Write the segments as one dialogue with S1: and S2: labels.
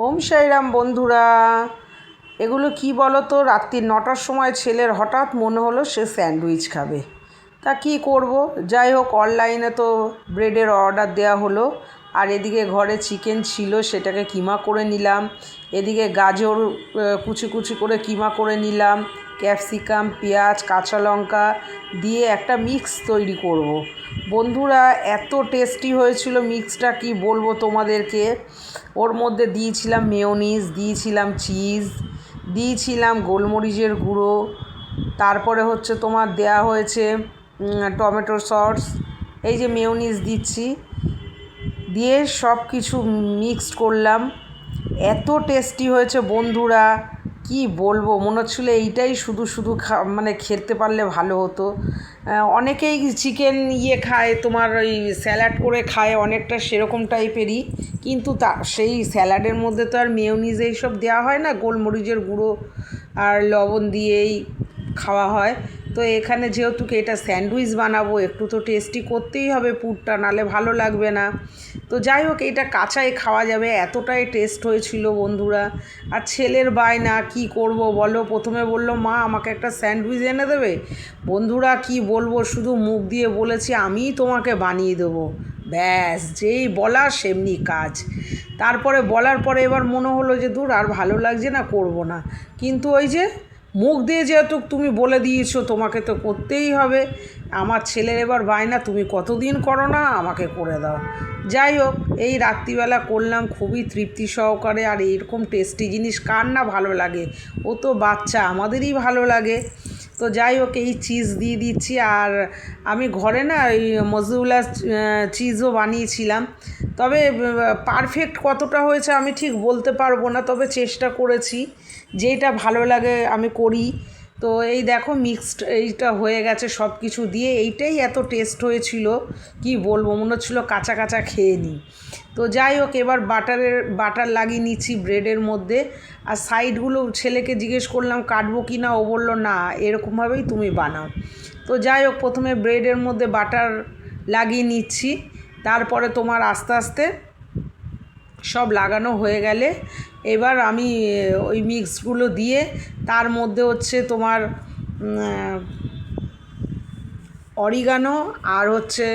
S1: ওম সাইরাম বন্ধুরা, এগুলো কি বলো তো? রাত্রি 9টার সময় ছেলের হঠাৎ মনে হলো সে স্যান্ডউইচ খাবে। তা কি করব, যাই হোক অনলাইনে তো ব্রেডের অর্ডার দেওয়া হলো। আর এদিকে ঘরে চিকেন ছিল, সেটাকে কিমা করে নিলাম। এদিকে গাজর কুচি কুচি করে কিমা করে নিলাম, ক্যাপসিকাম, পেঁয়াজ, কাঁচা লঙ্কা দিয়ে একটা মিক্স তৈরি করব। বন্ধুরা, এত টেস্টি হয়েছিল মিক্সটা, কি বলবো তোমাদেরকে। ওর মধ্যে দিয়েছিলাম মেয়োনিজ, দিয়েছিলাম চিজ, দিয়েছিলাম গোলমরিচের গুঁড়ো, তারপরে হচ্ছে তোমার দেয়া হয়েছে টমেটো সস, এই যে মেয়োনিজ দিচ্ছি, দিয়ে সব কিছু মিক্সড করলাম। এত টেস্টি হয়েছে বন্ধুরা, কি বলবো, মনে হচ্ছিলো এইটাই শুধু শুধু মানে খেতে পারলে ভালো হতো। অনেকেই চিকেন খায়, তোমার ওই স্যালাড করে খায়, অনেকটা সেরকম টাইপেরই, কিন্তু সেই স্যালাডের মধ্যে তো আর মেয়োনিজ এইসব দেওয়া হয় না, গোলমরিচের গুঁড়ো আর লবণ দিয়েই খাওয়া হয়। তো এখানে যেহেতু এটা স্যান্ডউইচ বানাবো, একটু তো টেস্টি করতেই হবে পুরটা, নালে ভালো লাগবে না। তো যাই হোক, এটা কাঁচাই খাওয়া যাবে, এতটাই টেস্ট হয়েছিল বন্ধুরা। আর ছেলের বায়না, কি করব বলো, প্রথমে বললো মা আমাকে একটা স্যান্ডউইচ এনে দেবে। বন্ধুরা কি বলবো, শুধু মুখ দিয়ে বলেছি আমিই তোমাকে বানিয়ে দেবো, ব্যাস যেই বলা সেমনি কাজ। তারপরে বলার পরে এবার মনে হলো যে দূর, আর ভালো লাগছে না, করব না। কিন্তু ওই যে মুখ দিয়ে যেহেতু তুমি বলে দিয়েছো, তোমাকে তো করতেই হবে। আমার ছেলের এবার বায়না, তুমি কতদিন করো না, আমাকে করে দাও। যাই হোক, এই রাত্রিবেলা করলাম খুবই তৃপ্তি সহকারে। আর এইরকম টেস্টি জিনিস কার না ভালো লাগে, ও তো বাচ্চা, আমাদেরই ভালো লাগে। তো যাই হোক, এই চিজ দিয়ে দিচ্ছি। আর আমি ঘরে না ওই মজুলা চিজও বানিয়েছিলাম, তবে পারফেক্ট কতটা হয়েছে আমি ঠিক বলতে পারবো না, তবে চেষ্টা করেছি, যেটা ভালো লাগে আমি করি। তো এই দেখো মিক্সড এইটা হয়ে গেছে সব কিছু দিয়ে, এইটাই এত টেস্ট হয়েছিল, কি বলবো, মনে হচ্ছিলো কাঁচা কাঁচা খেয়ে নিই। তো যাই হোক, এবার বাটার লাগিয়ে নিচ্ছি ব্রেডের মধ্যে। আর সাইডগুলো ছেলেকে জিজ্ঞেস করলাম কাটবো কি না, ও বললো না, এরকমভাবেই তুমি বানাও। তো যাই হোক, প্রথমে ব্রেডের মধ্যে বাটার লাগিয়ে নিচ্ছি, তারপরে তোমার আস্তে আস্তে সব লাগানো হয়ে গেলে এবার আমি ওই মিক্সগুলো দিয়ে, তার মধ্যে হচ্ছে তোমার অরিগানো আর হচ্ছে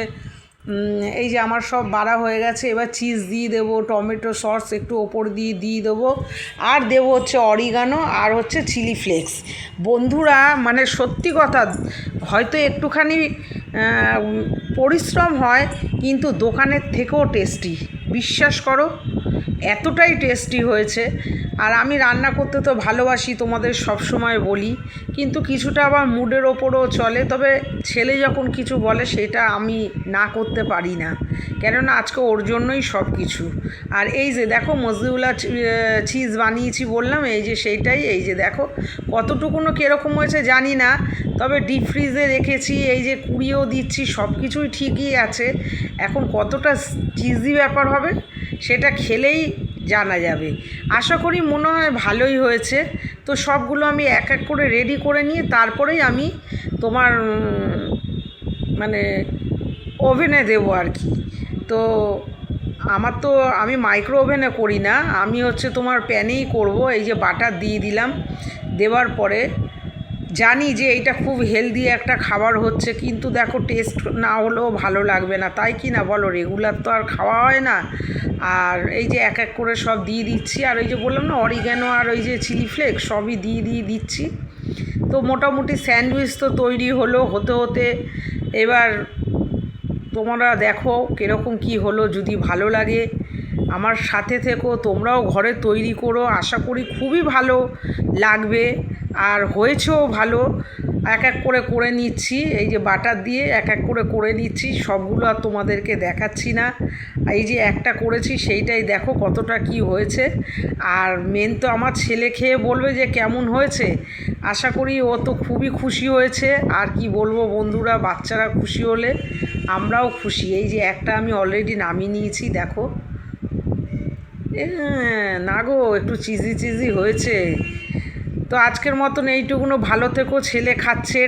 S1: এই যে আমার সব বাড়া হয়ে গেছে, এবার চিজ দিয়ে দেবো, টমেটো সস একটু ওপর দিয়ে দেবো, আর দেবো হচ্ছে অরিগানো আর হচ্ছে চিলি ফ্লেক্স। বন্ধুরা মানে সত্যি কথা, হয়তো একটুখানি পরিশ্রম হয়, কিন্তু দোকানের থেকেও টেস্টি, বিশ্বাস করো, এতটাই টেস্টি হয়েছে। আর আমি রান্না করতে তো ভালোবাসি, তোমাদের সব সময় বলি, কিন্তু কিছুটা আবার মুডের ওপরও চলে। তবে ছেলে যখন কিছু বলে সেটা আমি না করতে পারি না, কেননা আজকে ওর জন্যই সব কিছু। আর এই যে দেখো মজুলা চিজ বানিয়েছি বললাম, এই যে সেইটাই, এই যে দেখো কতটুকুনো কীরকম হয়েছে জানি না, তবে ডিপ ফ্রিজে রেখেছি, এই যে কুড়িয়েও দিচ্ছি, সব কিছুই ঠিকই আছে। এখন কতটা চিজি ব্যাপার হবে সেটা খেলেই জানা যাবে। আশা করি মনে হয় ভালোই হয়েছে। তো সবগুলো আমি এক এক করে রেডি করে নিয়ে তারপরেই আমি তোমার মানে ওভেনে দেবো আর কি। তো আমার তো আমি মাইক্রো ওভেনে করি না, আমি হচ্ছে তোমার প্যানেই করব। এই যে বাটার দিয়ে দিলাম, দেওয়ার পরে জানি যে এইটা খুব হেলদি একটা খাবার হচ্ছে, কিন্তু দেখো টেস্ট না হলেও ভালো লাগবে না, তাই কি না বলো, রেগুলার তো আর খাওয়া হয় না। আর এই যে এক এক করে সব দিয়ে দিচ্ছি, আর ওই যে বললাম না অরিগ্যানো আর ওই যে চিলি ফ্লেক্স সবই দিয়ে দিচ্ছি। তো মোটামুটি স্যান্ডউইচ তো তৈরি হলো, হতে হতে এবার তোমরা দেখো কীরকম কি হলো। যদি ভালো লাগে আমার সাথে থেকো, তোমরাও ঘরে তৈরি করো, আশা করি খুবই ভালো লাগবে। আর হয়েছেও ভালো। এক এক করে নিচ্ছি, এই যে বাটার দিয়ে এক এক করে নিচ্ছি, সবগুলো আর তোমাদেরকে দেখাচ্ছি না। এই যে একটা করেছি সেইটাই দেখো কতটা কি হয়েছে। আর মেন তো আমার ছেলে খেয়ে বলবে যে কেমন হয়েছে, আশা করি ও তো খুবই খুশি হয়েছে। আর কি বলবো বন্ধুরা, বাচ্চারা খুশি হলে আমরাও খুশি। এই যে একটা আমি অলরেডি নামিয়ে নিয়েছি, দেখো না গো, একটু চিজি হয়েছে। তো আজকের মতন এইটুকুনো, ভালো থেকো, ছেলে খাচ্ছে।